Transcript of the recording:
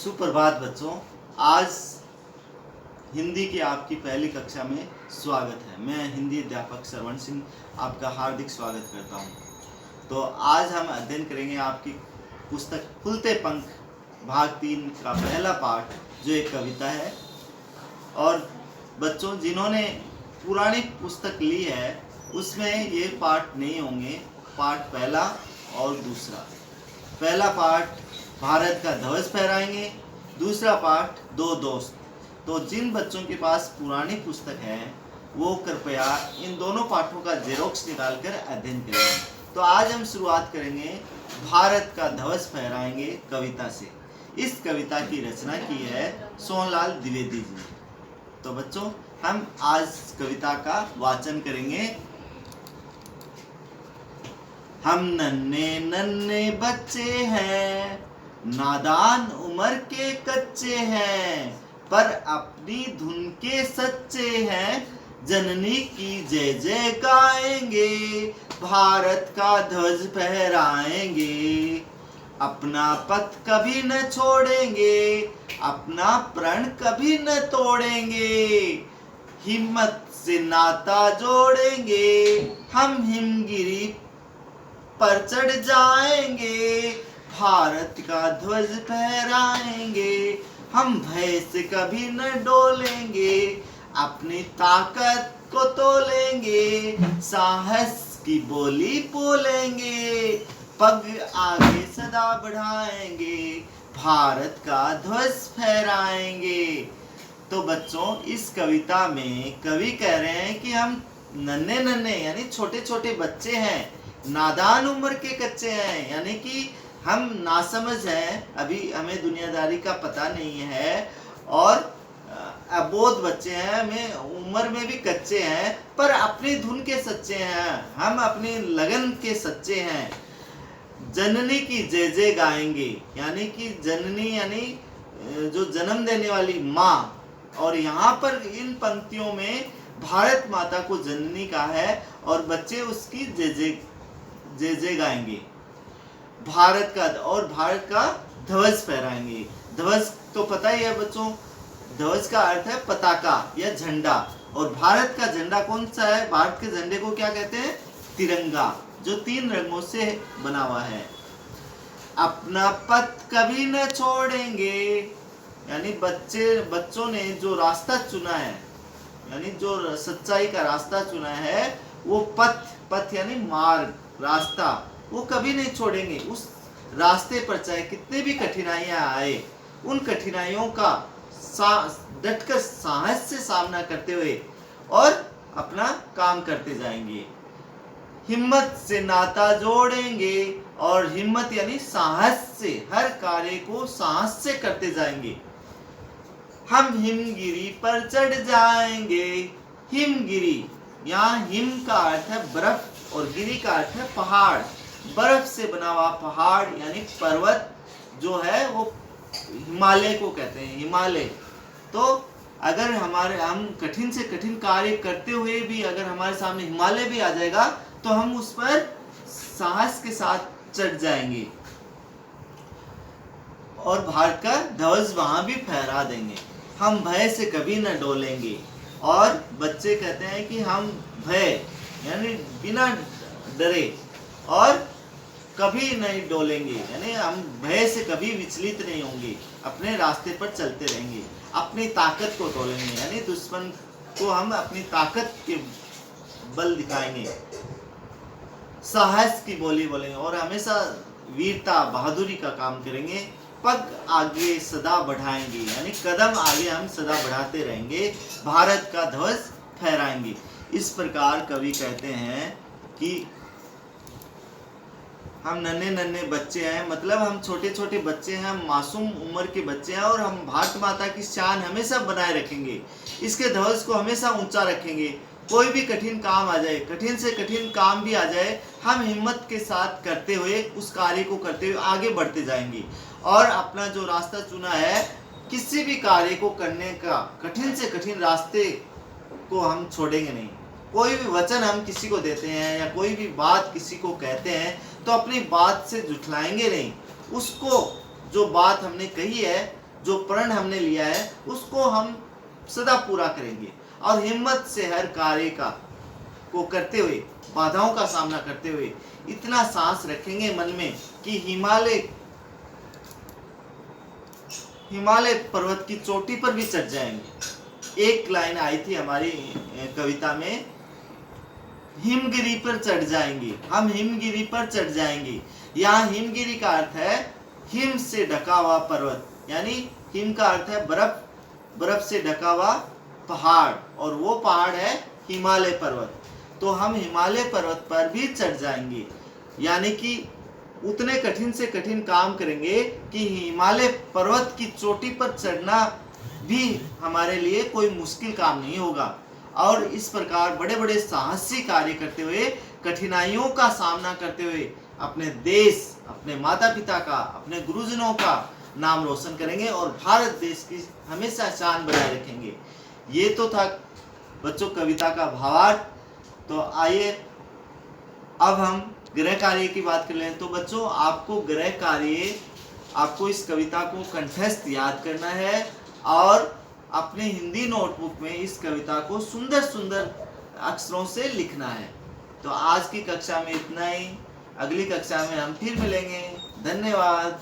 सुप्रभात बच्चों। आज हिंदी की आपकी पहली कक्षा में स्वागत है। मैं हिंदी अध्यापक श्रवण सिंह आपका हार्दिक स्वागत करता हूं। तो आज हम अध्ययन करेंगे आपकी पुस्तक खुलते पंख भाग 3 का पहला पाठ, जो एक कविता है। और बच्चों जिन्होंने पुरानी पुस्तक ली है उसमें ये पाठ नहीं होंगे। पाठ पहला और दूसरा। पहला पाठ भारत का ध्वज फहराएंगे, दूसरा पाठ दो दोस्त। तो जिन बच्चों के पास पुरानी पुस्तक है वो कृपया इन दोनों पाठों का जेरोक्स निकाल कर अध्ययन करेंगे। तो आज हम शुरुआत करेंगे भारत का ध्वज फहराएंगे कविता से। इस कविता की रचना की है सोहनलाल द्विवेदी जी ने। तो बच्चों हम आज कविता का वाचन करेंगे। हम नन्हे नन्हे बच्चे हैं, नादान उम्र के कच्चे हैं, पर अपनी धुन के सच्चे हैं। जननी की जय जय गाएंगे, भारत का ध्वज फहराएंगे। अपना पथ कभी न छोड़ेंगे, अपना प्रण कभी न तोड़ेंगे। हिम्मत से नाता जोड़ेंगे, हम हिमगिरी पर चढ़ जाएंगे। भारत का ध्वज फहराएंगे, हम भय से कभी न डोलेंगे। अपनी ताकत को तोलेंगे, साहस की बोली बोलेंगे। पग आगे सदा बढ़ाएंगे, भारत का ध्वज फहराएंगे। तो बच्चों इस कविता में कवि कह रहे हैं कि हम नन्हे नन्हे यानी छोटे छोटे बच्चे हैं, नादान उम्र के कच्चे हैं, यानी कि हम नासमझ हैं, अभी हमें दुनियादारी का पता नहीं है, और अबोध बच्चे हैं, हमें उम्र में भी कच्चे हैं, पर अपनी धुन के सच्चे हैं, हम अपनी लगन के सच्चे हैं। जननी की जय जय गाएंगे, यानी कि जननी यानी जो जन्म देने वाली माँ, और यहाँ पर इन पंक्तियों में भारत माता को जननी का है और बच्चे उसकी जय जय गाएंगे। भारत का ध्वज फहराएंगे। ध्वज तो पता ही है बच्चों, ध्वज का अर्थ है पताका या झंडा। और भारत का झंडा कौन सा है? भारत के झंडे को क्या कहते हैं? तिरंगा, जो 3 रंगों से बना हुआ है। अपना पथ कभी न छोड़ेंगे, यानी बच्चों ने जो रास्ता चुना है, यानी जो सच्चाई का रास्ता चुना है, वो पथ यानी मार्ग, रास्ता, वो कभी नहीं छोड़ेंगे। उस रास्ते पर चाहे कितने भी कठिनाइयां आए, उन कठिनाइयों का डटकर साहस से सामना करते हुए और अपना काम करते जाएंगे। हिम्मत से नाता जोड़ेंगे, और हिम्मत यानी साहस से हर कार्य को साहस से करते जाएंगे। हम हिमगिरी पर चढ़ जाएंगे। हिमगिरी, यहाँ हिम का अर्थ है बर्फ और गिरी का अर्थ है पहाड़। बर्फ से बना हुआ पहाड़ यानी पर्वत जो है वो हिमालय को कहते हैं, हिमालय। तो अगर हम कठिन से कठिन कार्य करते हुए भी अगर हमारे सामने हिमालय भी आ जाएगा तो हम उस पर साहस के साथ चढ़ जाएंगे और भारत का ध्वज वहां भी फहरा देंगे। हम भय से कभी न डोलेंगे। और बच्चे कहते हैं कि हम भय यानी बिना डरे और कभी नहीं डोलेंगे, यानी हम भय से कभी विचलित नहीं होंगे, अपने रास्ते पर चलते रहेंगे। अपनी ताकत को तोलेंगे, यानी दुश्मन को हम अपनी ताकत के बल दिखाएंगे। साहस की बोली बोलेंगे और हमेशा वीरता बहादुरी का काम करेंगे। पग आगे सदा बढ़ाएंगे, यानी कदम आगे हम सदा बढ़ाते रहेंगे, भारत का ध्वज फहराएंगे। इस प्रकार कवि कहते हैं कि हम नन्हे नन्हे बच्चे हैं, मतलब हम छोटे छोटे बच्चे हैं, हम मासूम उम्र के बच्चे हैं, और हम भारत माता की शान हमेशा बनाए रखेंगे, इसके ध्वज को हमेशा ऊंचा रखेंगे। कोई भी कठिन काम आ जाए, कठिन से कठिन काम भी आ जाए, हम हिम्मत के साथ करते हुए उस कार्य को करते हुए आगे बढ़ते जाएंगे। और अपना जो रास्ता चुना है, किसी भी कार्य को करने का कठिन से कठिन रास्ते को हम छोड़ेंगे नहीं। कोई भी वचन हम किसी को देते हैं या कोई भी बात किसी को कहते हैं तो अपनी बात से जुठलाएंगे नहीं। उसको जो बात हमने कही है जो प्रण हमने लिया है उसको हम सदा पूरा करेंगे और हिम्मत से हर कार्य को करते हुए, बाधाओं का सामना करते हुए इतना साहस रखेंगे मन में कि हिमालय पर्वत की चोटी पर भी चढ़ जाएंगे। एक लाइन आई थी हमारी कविता में, हिमगिरी पर चढ़ जाएंगे, हम हिमगिरी पर चढ़ जाएंगे। यहाँ हिमगिरी का अर्थ है हिम से ढका हुआ पर्वत, यानी हिम का अर्थ है बर्फ, बर्फ से ढका हुआ पहाड़, और वो पहाड़ है हिमालय पर्वत। तो हम हिमालय पर्वत पर भी चढ़ जाएंगे, यानी कि उतने कठिन से कठिन काम करेंगे कि हिमालय पर्वत की चोटी पर चढ़ना भी हमारे लिए कोई मुश्किल काम नहीं होगा। और इस प्रकार बड़े बड़े साहसी कार्य करते हुए, कठिनाइयों का सामना करते हुए अपने देश, अपने माता पिता का, अपने गुरुजनों का नाम रोशन करेंगे और भारत देश की हमेशा शान बनाए रखेंगे। ये तो था बच्चों कविता का भावार्थ। तो आइए अब हम गृह कार्य की बात कर लें। तो बच्चों आपको गृह कार्य, आपको इस कविता को कंठस्थ याद करना है और अपने हिंदी नोटबुक में इस कविता को सुंदर सुंदर अक्षरों से लिखना है। तो आज की कक्षा में इतना ही, अगली कक्षा में हम फिर मिलेंगे। धन्यवाद।